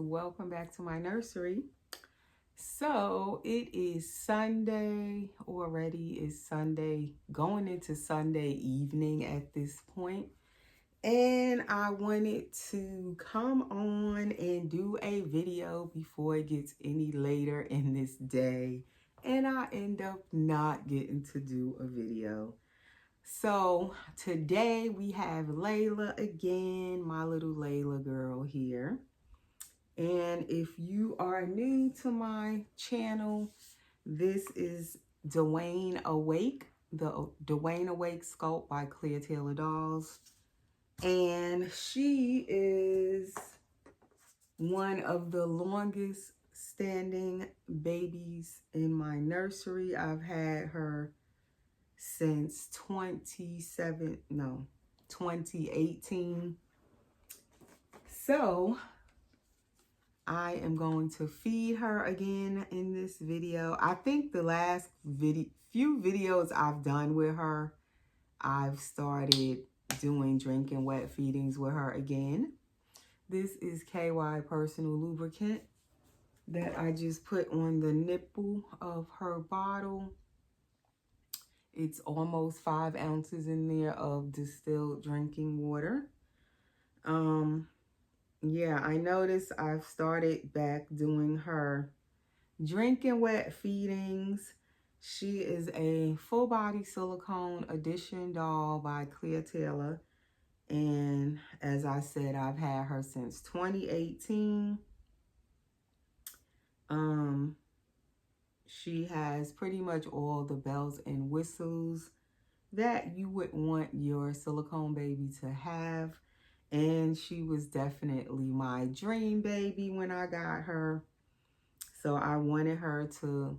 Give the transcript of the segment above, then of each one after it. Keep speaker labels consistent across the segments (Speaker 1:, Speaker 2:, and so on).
Speaker 1: welcome back to my nursery. So it is Sunday already. It's Sunday, going into Sunday evening at this point. And I wanted to come on and do a video before it gets any later in this day. And I end up not getting to do a video. So today we have Layla again, my little Layla girl here. And if you are new to my channel, this is Dwayne Awake, the Dwayne Awake sculpt by Clear Taylor Dolls. And she is one of the longest standing babies in my nursery. I've had her since 2018. So I am going to feed her again in this video. I think the last few videos I've done with her, I've started doing drinking wet feedings with her again. This is KY Personal Lubricant that I just put on the nipple of her bottle. It's almost 5 ounces in there of distilled drinking water. Yeah, I noticed I've started back doing her drinking wet feedings. She is a full body silicone edition doll by Clear Taylor. And as I said, I've had her since 2018. She has pretty much all the bells and whistles that you would want your silicone baby to have. And she was definitely my dream baby when I got her. So I wanted her to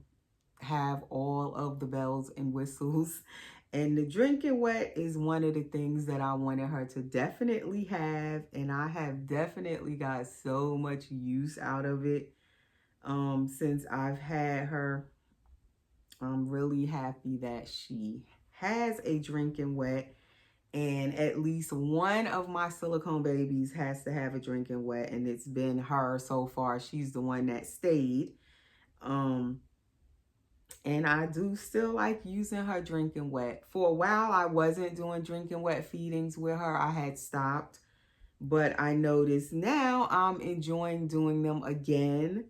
Speaker 1: have all of the bells and whistles. And the drinking wet is one of the things that I wanted her to definitely have. And I have definitely got so much use out of it since I've had her. I'm really happy that she has a drinking wet. And at least one of my silicone babies has to have a drinking wet, and it's been her so far. She's the one that stayed. And I do still like using her drinking wet. For a while, I wasn't doing drinking wet feedings with her. I had stopped, but I noticed now I'm enjoying doing them again.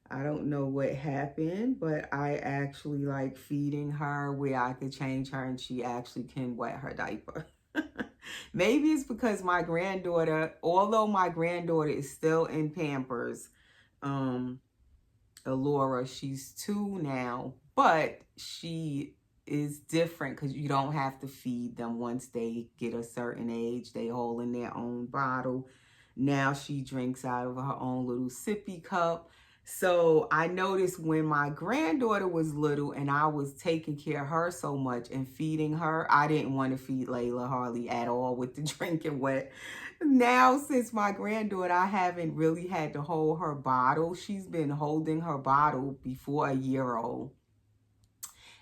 Speaker 1: I don't know what happened, but I actually like feeding her where I could change her and she actually can wet her diaper. Maybe it's because my granddaughter, although my granddaughter is still in Pampers, Alora, she's 2 now, but she is different because you don't have to feed them once they get a certain age. They hold in their own bottle. Now she drinks out of her own little sippy cup. So I noticed when my granddaughter was little and I was taking care of her so much and feeding her, I didn't want to feed Layla hardly at all with the drinking wet. Now, since my granddaughter, I haven't really had to hold her bottle. She's been holding her bottle before a year old.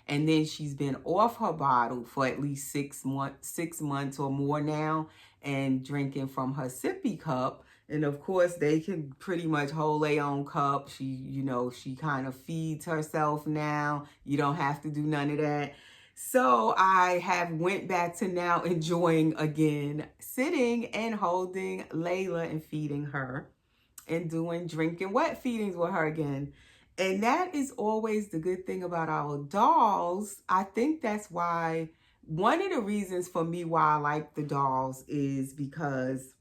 Speaker 1: And then she's been off her bottle for at least 6 months or more now and drinking from her sippy cup. And of course, they can pretty much hold their own cup. She kind of feeds herself now. You don't have to do none of that. So I have went back to now enjoying again, sitting and holding Layla and feeding her and doing drinking wet feedings with her again. And that is always the good thing about our dolls. I think that's why, one of the reasons for me why I like the dolls is because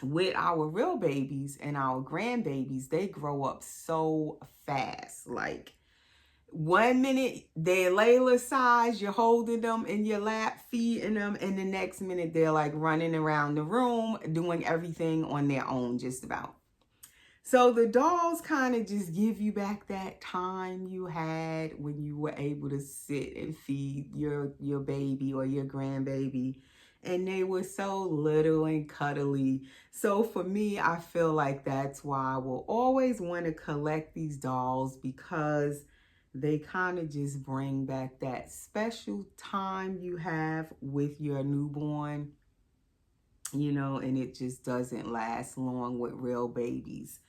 Speaker 1: with our real babies and our grandbabies, they grow up so fast. Like 1 minute they're Layla size, you're holding them in your lap, feeding them, and the next minute they're like running around the room, doing everything on their own just about. So the dolls kind of just give you back that time you had when you were able to sit and feed your baby or your grandbaby. And they were so little and cuddly. So for me, I feel like that's why I will always want to collect these dolls, because they kind of just bring back that special time you have with your newborn, and it just doesn't last long with real babies.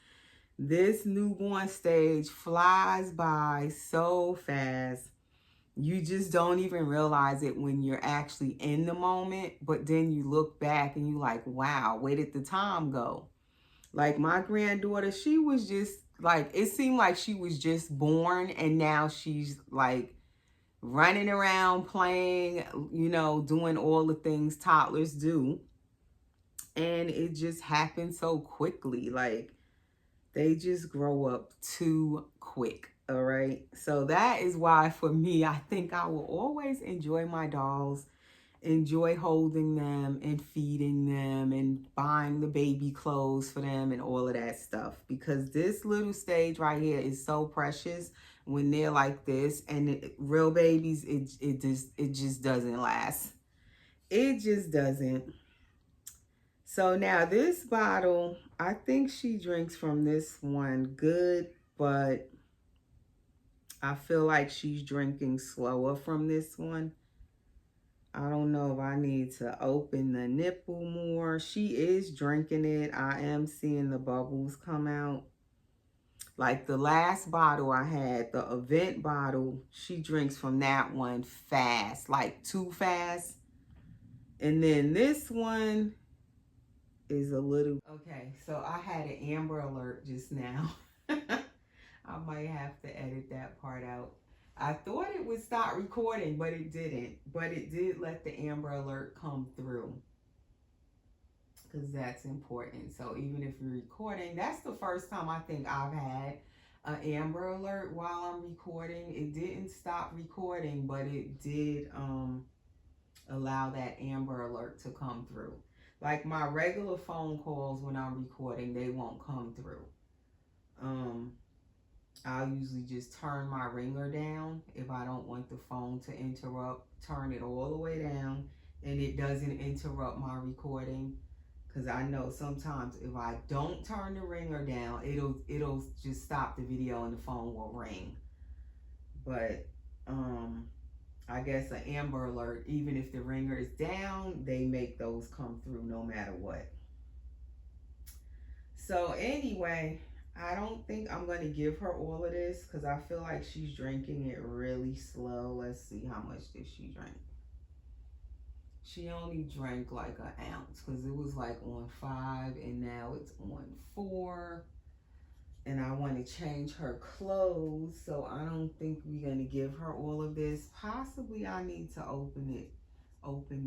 Speaker 1: This newborn stage flies by so fast. You just don't even realize it when you're actually in the moment. But then you look back and you like, wow, where did the time go? Like my granddaughter, she was just like, it seemed like she was just born and now she's like running around playing, you know, doing all the things toddlers do. And it just happened so quickly. Like they just grow up too quick. All right. So that is why for me, I think I will always enjoy my dolls, enjoy holding them and feeding them and buying the baby clothes for them and all of that stuff, because this little stage right here is so precious when they're like this. And real babies, it just doesn't last. It just doesn't. So now this bottle, I think she drinks from this one good, but I feel like she's drinking slower from this one. I don't know if I need to open the nipple more. She is drinking it. I am seeing the bubbles come out. Like the last bottle I had, the event bottle, she drinks from that one fast, like too fast. And then this one is a little... Okay, so I had an Amber Alert just now. I might have to edit that part out. I thought it would stop recording, but it didn't. But it did let the Amber Alert come through, because that's important. So even if you're recording, that's the first time I think I've had an Amber Alert while I'm recording. It didn't stop recording, but it did allow that Amber Alert to come through. Like my regular phone calls when I'm recording, they won't come through. I'll usually just turn my ringer down if I don't want the phone to interrupt. Turn it all the way down, and it doesn't interrupt my recording. Because I know sometimes if I don't turn the ringer down, it'll just stop the video and the phone will ring. But I guess an Amber Alert, even if the ringer is down, they make those come through no matter what. So anyway, I don't think I'm going to give her all of this because I feel like she's drinking it really slow. Let's see, how much did she drink? She only drank like an ounce because it was like on 5 and now it's on 4. And I want to change her clothes, so I don't think we're going to give her all of this. Possibly I need to open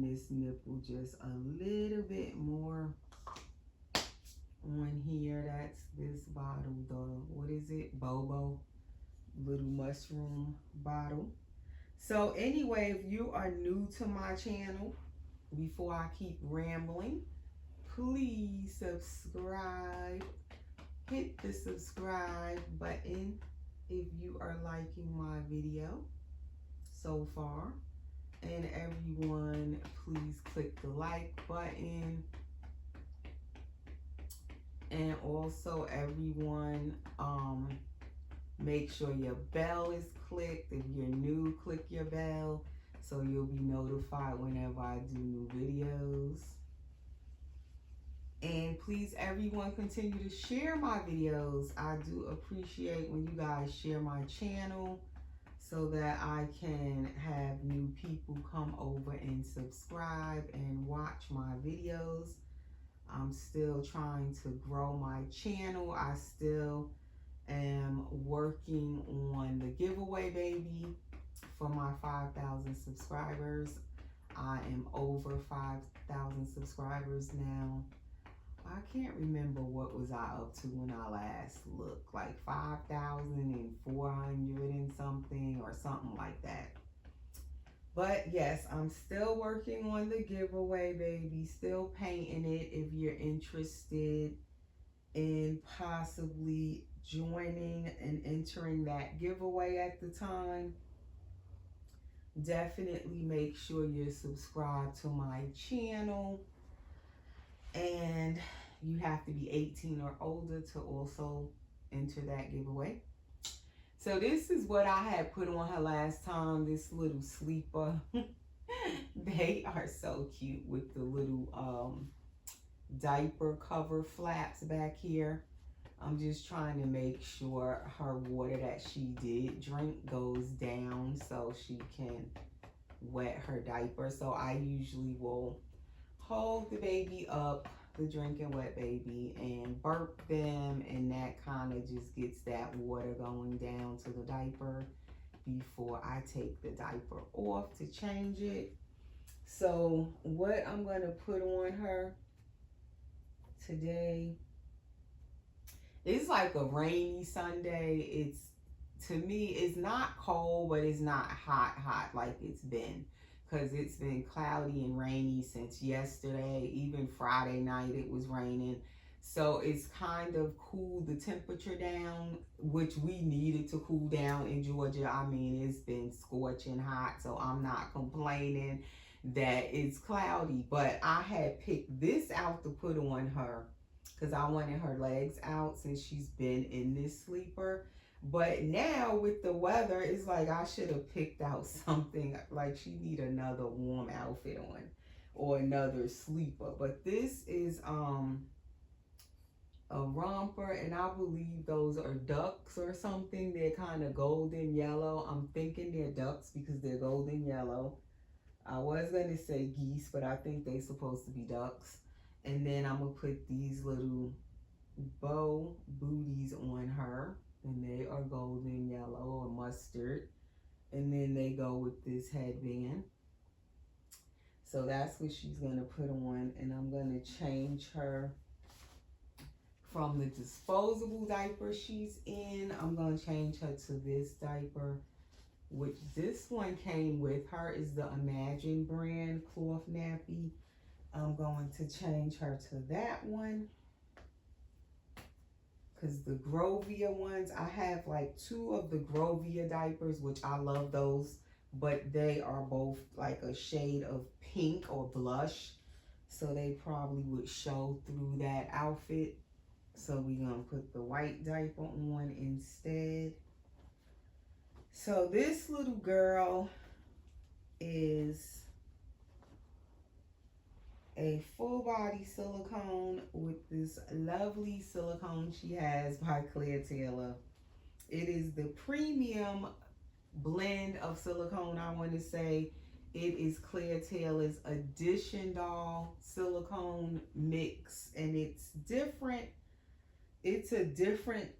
Speaker 1: this nipple just a little bit more on here. That's this bottle, the, what is it? Bobo little mushroom bottle. So anyway, if you are new to my channel, before I keep rambling, please subscribe. Hit the subscribe button if you are liking my video so far. And everyone, please click the like button. And also everyone, make sure your bell is clicked. If you're new, click your bell so you'll be notified whenever I do new videos. And please, everyone, continue to share my videos. I do appreciate when you guys share my channel so that I can have new people come over and subscribe and watch my videos. I'm still trying to grow my channel. I still am working on the giveaway, baby, for my 5,000 subscribers. I am over 5,000 subscribers now. I can't remember what was I up to when I last looked, like 5,400 and something or something like that. But yes, I'm still working on the giveaway, baby. Still painting it. If you're interested in possibly joining and entering that giveaway at the time, definitely make sure you're subscribed to my channel. And you have to be 18 or older to also enter that giveaway. So this is what I had put on her last time, this little sleeper. They are so cute with the little diaper cover flaps back here. I'm just trying to make sure her water that she did drink goes down so she can wet her diaper. So I usually will hold the baby up, the drinking wet baby, and burp them, and that kind of just gets that water going down to the diaper before I take the diaper off to change it. So what I'm going to put on her today, it's like a rainy Sunday. It's, to me, it's not cold, but it's not hot like it's been, because it's been cloudy and rainy since yesterday. Even Friday night it was raining. So it's kind of cooled the temperature down, which we needed to cool down in Georgia. I mean, it's been scorching hot, so I'm not complaining that it's cloudy. But I had picked this out to put on her because I wanted her legs out since she's been in this sleeper. But now with the weather, it's like I should have picked out something like she need another warm outfit on or another sleeper. But this is a romper, and I believe those are ducks or something. They're kind of golden yellow. I'm thinking they're ducks because they're golden yellow. I was gonna say geese, but I think they're supposed to be ducks. And then I'm gonna put these little bow booties on her, and they are golden yellow or mustard. And then they go with this headband. So that's what she's gonna put on, and I'm gonna change her from the disposable diaper she's in. I'm gonna change her to this diaper, which this one came with her, is the Imagine brand cloth nappy. I'm going to change her to that one, because the Grovia ones, I have like 2 of the Grovia diapers, which I love those, but they are both like a shade of pink or blush, so they probably would show through that outfit. So we're gonna put the white diaper on instead. So this little girl is a full body silicone with this lovely silicone she has by Claire Taylor. It is the premium blend of silicone, I want to say. It is Claire Taylor's Edition Doll silicone mix, and it's different. It's a different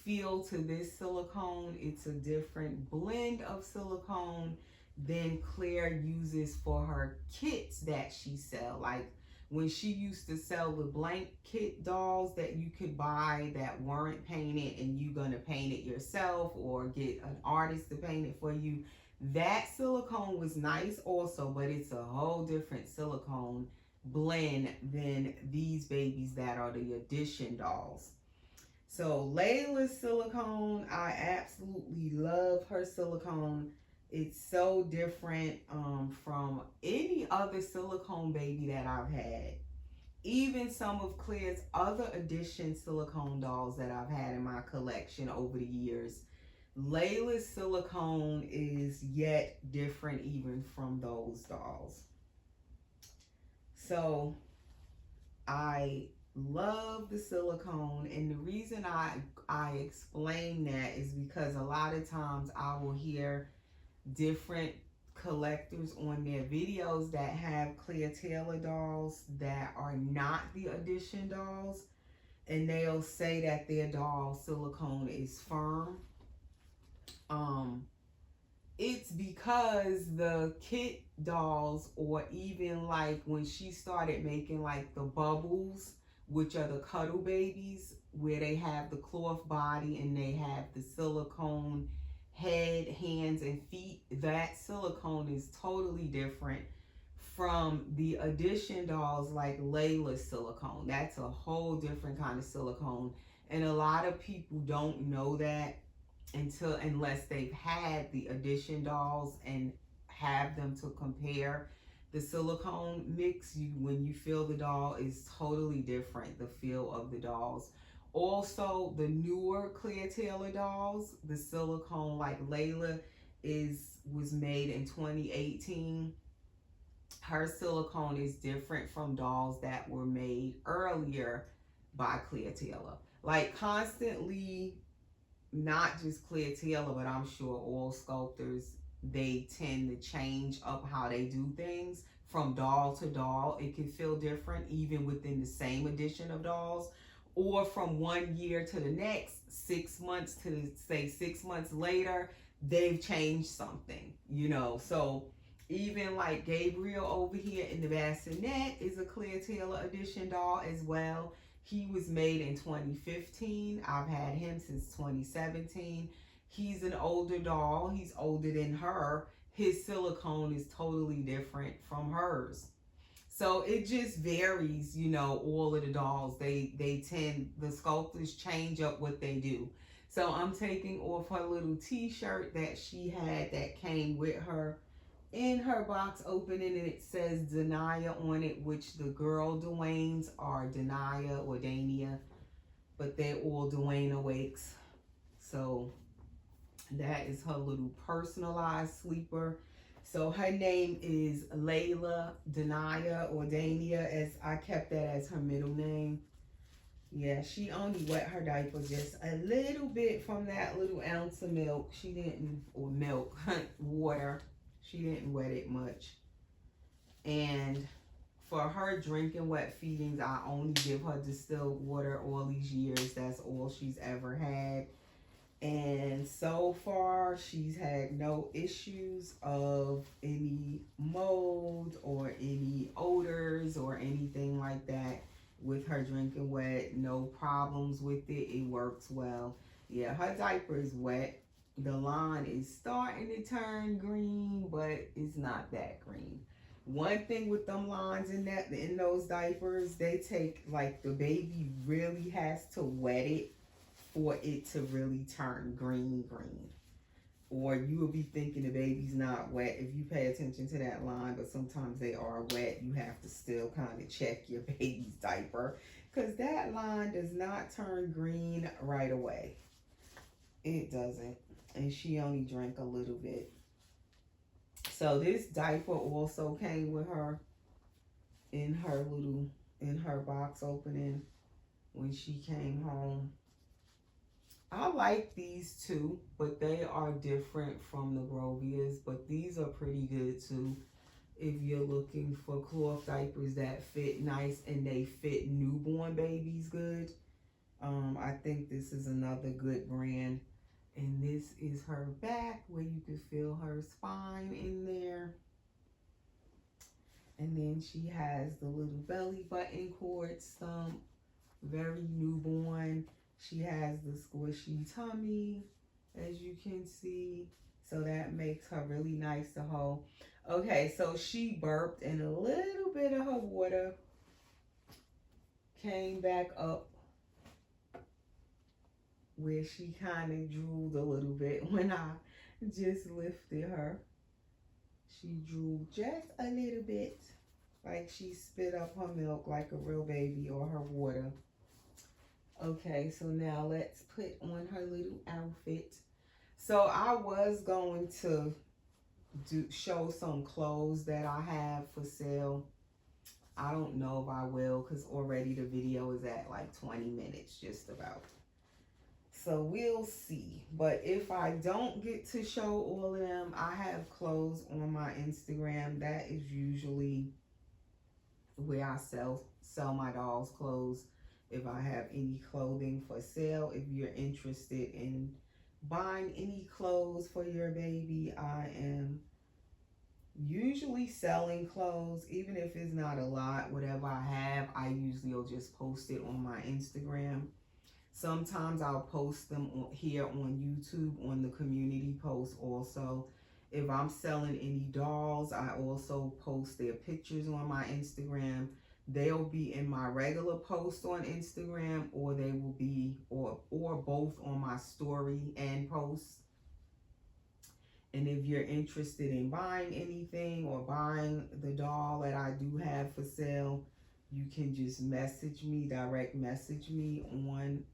Speaker 1: feel to this silicone. It's a different blend of silicone than Claire uses for her kits that she sells. Like when she used to sell the blank kit dolls that you could buy that weren't painted, and you're gonna paint it yourself or get an artist to paint it for you. That silicone was nice also, but it's a whole different silicone blend than these babies that are the Edition dolls. So Layla's silicone, I absolutely love her silicone. It's so different from any other silicone baby that I've had. Even some of Claire's other Edition silicone dolls that I've had in my collection over the years. Layla's silicone is yet different even from those dolls. So I love the silicone, and the reason I explain that is because a lot of times I will hear different collectors on their videos that have Claire Taylor dolls that are not the Edition dolls, and they'll say that their doll silicone is firm. It's because the kit dolls, or even like when she started making like the bubbles, which are the cuddle babies, where they have the cloth body and they have the silicone head, hands, and feet, that silicone is totally different from the Edition dolls like Layla's silicone. That's a whole different kind of silicone, and a lot of people don't know that unless they've had the Edition dolls and have them to compare. The silicone mix, when you feel the doll, is totally different, the feel of the dolls. Also, the newer Claire Taylor dolls, the silicone like Layla was made in 2018. Her silicone is different from dolls that were made earlier by Clear Taylor. Like constantly, not just Clear Taylor, but I'm sure all sculptors, they tend to change up how they do things from doll to doll. It can feel different even within the same edition of dolls, or from one year to the next, 6 months to say 6 months later, they've changed something, you know. So even like Gabriel over here in the bassinet is a Clear Taylor edition doll as well. He was made in 2015. I've had him since 2017. He's an older doll. He's older than her. His silicone is totally different from hers. So it just varies, you know, all of the dolls. The sculptors change up what they do. So I'm taking off her little t-shirt that she had that came with her in her box opening, and it says Dania on it, which the girl Dwayne's are Dania or Dania, but they're all Dwayne Awakes. So that is her little personalized sleeper. So her name is Layla Dania or Dania, as I kept that as her middle name. Yeah, she only wet her diaper just a little bit from that little ounce of milk. She didn't, or milk, water. She didn't wet it much. And for her drinking wet feedings, I only give her distilled water all these years. That's all she's ever had. And so far, she's had no issues of any mold or any odors or anything like that with her drinking wet. No problems with it. It works well. Yeah, her diaper is wet. The line is starting to turn green, but it's not that green. One thing with them lines in those diapers, they take, like, the baby really has to wet it for it to really turn green. Or you will be thinking the baby's not wet if you pay attention to that line, but sometimes they are wet. You have to still kind of check your baby's diaper, because that line does not turn green right away. It doesn't. And she only drank a little bit. So this diaper also came with her in her box opening when she came home. I like these two, but they are different from the Grovias, but these are pretty good too. If you're looking for cloth diapers that fit nice and they fit newborn babies good, I think this is another good brand. And this is her back where you can feel her spine in there. And then she has the little belly button cord stump, very newborn. She has the squishy tummy, as you can see. So that makes her really nice to hold. Okay, so she burped and a little bit of her water came back up where she kind of drooled a little bit when I just lifted her. She drooled just a little bit, like she spit up her milk like a real baby, or her water. Okay, so now let's put on her little outfit. So I was going to show some clothes that I have for sale. I don't know if I will, because already the video is at like 20 minutes, just about. So we'll see. But if I don't get to show all of them, I have clothes on my Instagram. That is usually where I sell my dolls' clothes. If I have any clothing for sale, if you're interested in buying any clothes for your baby, I am usually selling clothes. Even if it's not a lot, whatever I have, I usually will just post it on my Instagram. Sometimes I'll post them here on YouTube on the community post also. If I'm selling any dolls, I also post their pictures on my Instagram. They'll be in my regular post on Instagram, or they will be, or both on my story and post. And if you're interested in buying anything or buying the doll that I do have for sale, you can just message me, direct message me on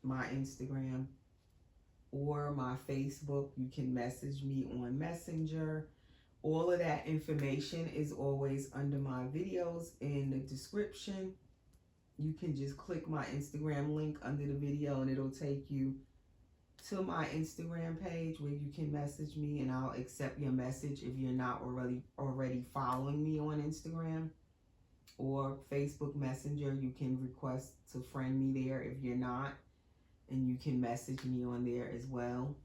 Speaker 1: my Instagram or my Facebook. You can message me on Messenger. All of that information is always under my videos in the description. you can just click my Instagram link under the video and it'll take you to my Instagram page where you can message me and I'll accept your message if you're not already following me on Instagram or Facebook Messenger. You can request to friend me there if you're not, and you can message me on there as well.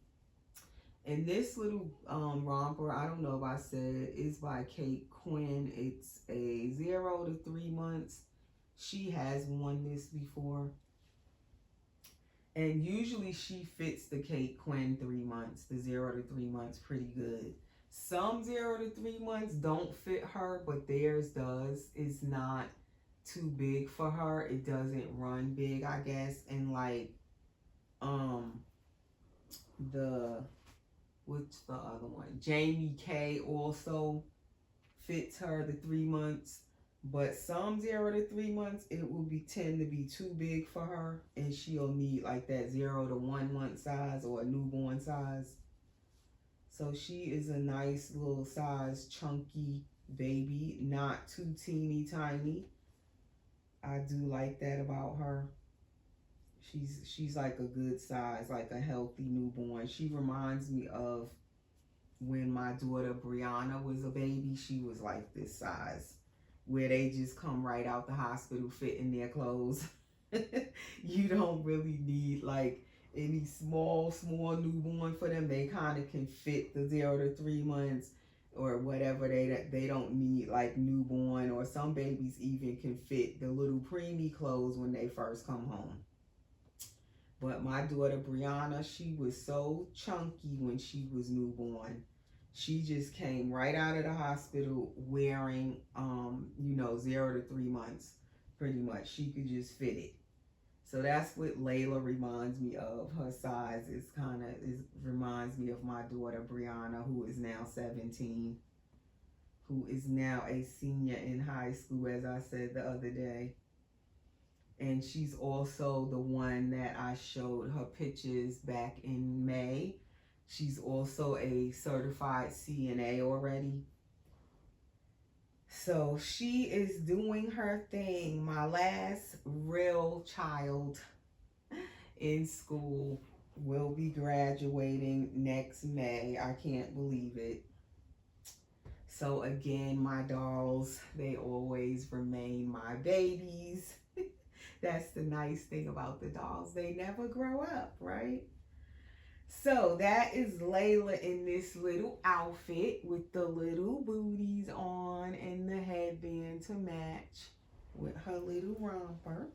Speaker 1: And this little romper, I don't know if I said, is by Kate Quinn. It's a 0 to 3 months. She has worn this before. And usually she fits the Kate Quinn 3 months, the 0 to 3 months, pretty good. Some 0 to 3 months don't fit her, but theirs does. It's not too big for her. It doesn't run big, I guess. And like, what's the other one? Jamie K also fits her the 3 months. But some 0 to 3 months, it will tend to be too big for her, and she'll need like that 0 to 1 month size or a newborn size. So she is a nice little size, chunky baby, not too teeny tiny. I do like that about her. She's like a good size, like a healthy newborn. She reminds me of when my daughter Brianna was a baby. She was like this size, where they just come right out the hospital fit in their clothes. You don't really need like any small newborn for them. They kind of can fit the 0 to 3 months or whatever. They don't need like newborn, or some babies even can fit the little preemie clothes when they first come home. But my daughter Brianna, she was so chunky when she was newborn. She just came right out of the hospital wearing, 0 to 3 months, pretty much. She could just fit it. So that's what Layla reminds me of. Her size reminds me of my daughter Brianna, who is now 17, who is now a senior in high school, as I said the other day. And she's also the one that I showed her pictures back in May. She's also a certified CNA already. So she is doing her thing. My last real child in school will be graduating next May. I can't believe it. So again, my dolls, they always remain my babies. That's the nice thing about the dolls. They never grow up, right? So that is Layla in this little outfit with the little booties on and the headband to match with her little romper.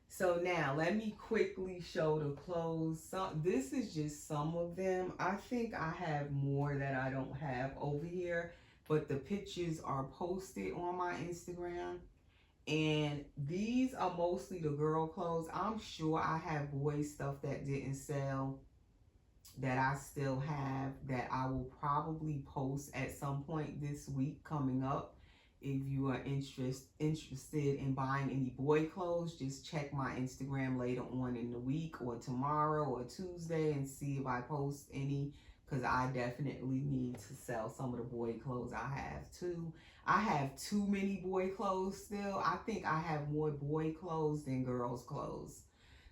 Speaker 1: So now let me quickly show the clothes. This is just some of them. I think I have more that I don't have over here, but the pictures are posted on my Instagram. And these are mostly the girl clothes. I'm sure I have boy stuff that didn't sell that I still have that I will probably post at some point this week coming up. If you are interested in buying any boy clothes, just check my Instagram later on in the week or tomorrow or Tuesday and see if I post any, because I definitely need to sell some of the boy clothes I have too. I have too many boy clothes still. I think I have more boy clothes than girls clothes.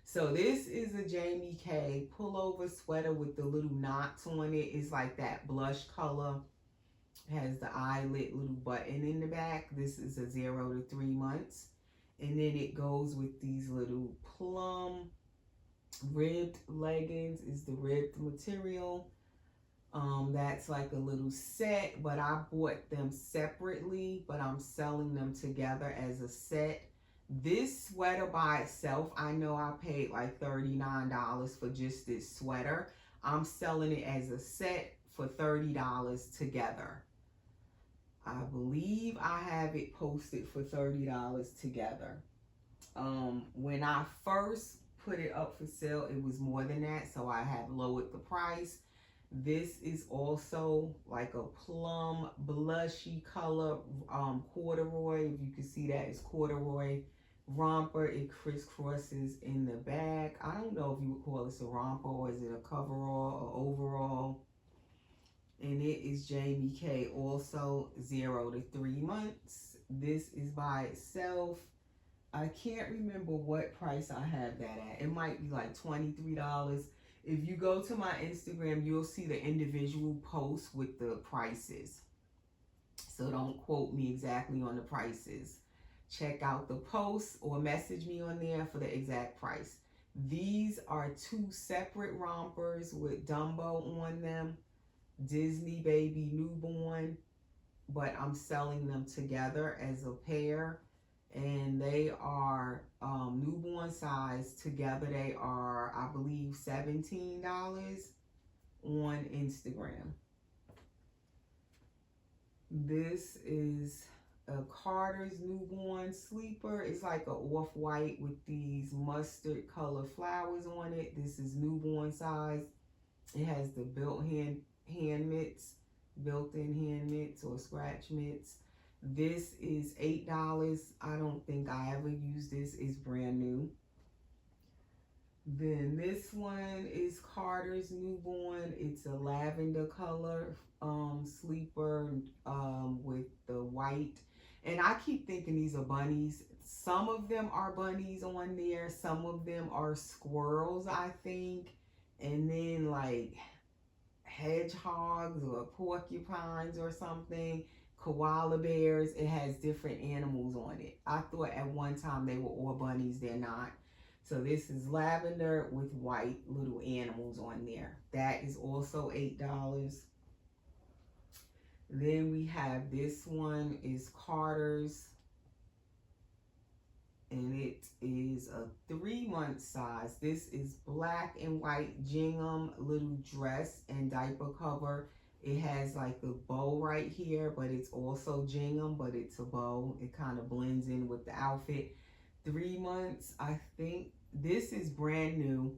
Speaker 1: So this is a Jamie K pullover sweater with the little knots on it. It's like that blush color. It has the eyelet little button in the back. This is a 0 to 3 months. And then it goes with these little plum ribbed leggings. Is the ribbed material. That's like a little set, but I bought them separately, but I'm selling them together as a set. This sweater by itself, I know I paid like $39 for just this sweater. I'm selling it as a set for $30 together. I believe I have it posted for $30 together. When I first put it up for sale, it was more than that, so I have lowered the price. This is also like a plum blushy color corduroy. If you can see that, it's corduroy romper. It crisscrosses in the back. I don't know if you would call this a romper or is it a coverall or overall. And it is Jamie K, also 0 to 3 months. This is by itself. I can't remember what price I have that at. It might be like $23. If you go to my Instagram, you'll see the individual posts with the prices. So don't quote me exactly on the prices. Check out the posts or message me on there for the exact price. These are two separate rompers with Dumbo on them. Disney baby newborn. But I'm selling them together as a pair. And they are newborn size. Together they are, I believe, $17 on Instagram. This is a Carter's newborn sleeper. It's like a off-white with these mustard color flowers on it. This is newborn size. It has the built-in hand mitts or scratch mitts. This is $8. I don't think I ever used this. It's brand new. Then this one is Carter's newborn. It's a lavender color sleeper with the white. And I keep thinking these are bunnies. Some of them are bunnies on there. Some of them are squirrels, I think. And then like hedgehogs or porcupines or something. Koala bears. It has different animals on it. I thought at one time they were all bunnies. They're not. So this is lavender with white little animals on there. That is also $8. Then we have this one is Carter's. And it is a 3-month size. This is black and white gingham little dress and diaper cover. It has like the bow right here, but it's also gingham, but it's a bow. It kind of blends in with the outfit. 3 months, I think. This is brand new.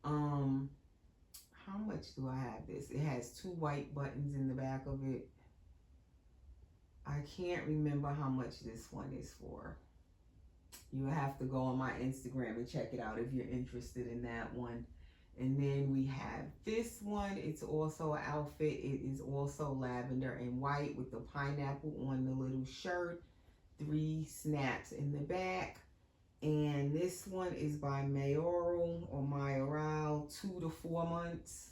Speaker 1: How much do I have this? It has 2 white buttons in the back of it. I can't remember how much this one is for. You have to go on my Instagram and check it out if you're interested in that one. And then we have this one. It's also an outfit. It is also lavender and white with the pineapple on the little shirt. 3 snaps in the back. And this one is by Mayoral 2 to 4 months.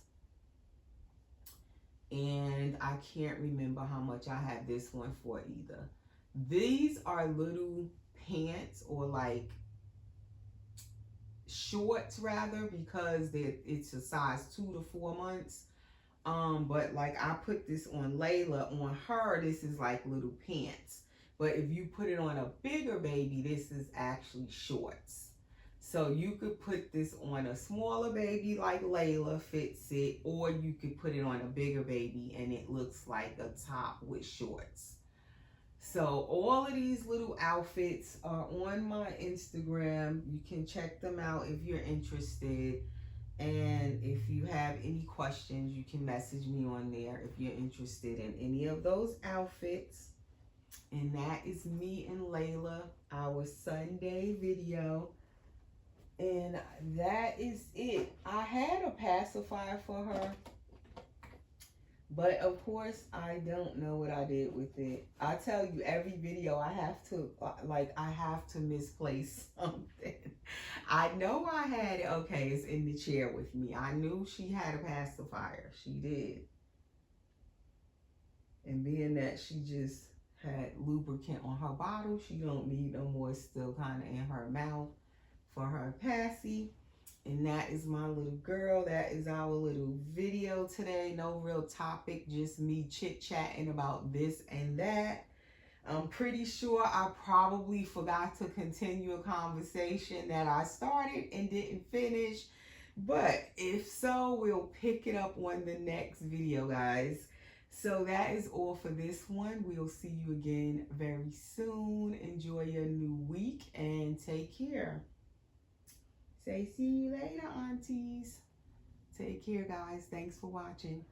Speaker 1: And I can't remember how much I have this one for either. These are little pants or like shorts rather, because it's a size 2 to 4 months. But like I put this on Layla. On her, this is like little pants. But if you put it on a bigger baby, this is actually shorts. So you could put this on a smaller baby like Layla fits it, or you could put it on a bigger baby and it looks like a top with shorts. So all of these little outfits are on my Instagram. You can check them out if you're interested. And if you have any questions, you can message me on there if you're interested in any of those outfits. And that is me and Layla, our Sunday video. And that is it. I had a pacifier for her, but of course I don't know what I did with it. I tell you, every video I have to misplace something. I know I had it. Okay, it's in the chair with me. I knew she had a pacifier. She did. And being that she just had lubricant on her bottle, she don't need no more. It's still kind of in her mouth for her passy. And that is my little girl. That is our little video today. No real topic, just me chit-chatting about this and that. I'm pretty sure I probably forgot to continue a conversation that I started and didn't finish. But if so, we'll pick it up on the next video, guys. So that is all for this one. We'll see you again very soon. Enjoy your new week and take care. Say see you later, aunties. Take care, guys. Thanks for watching.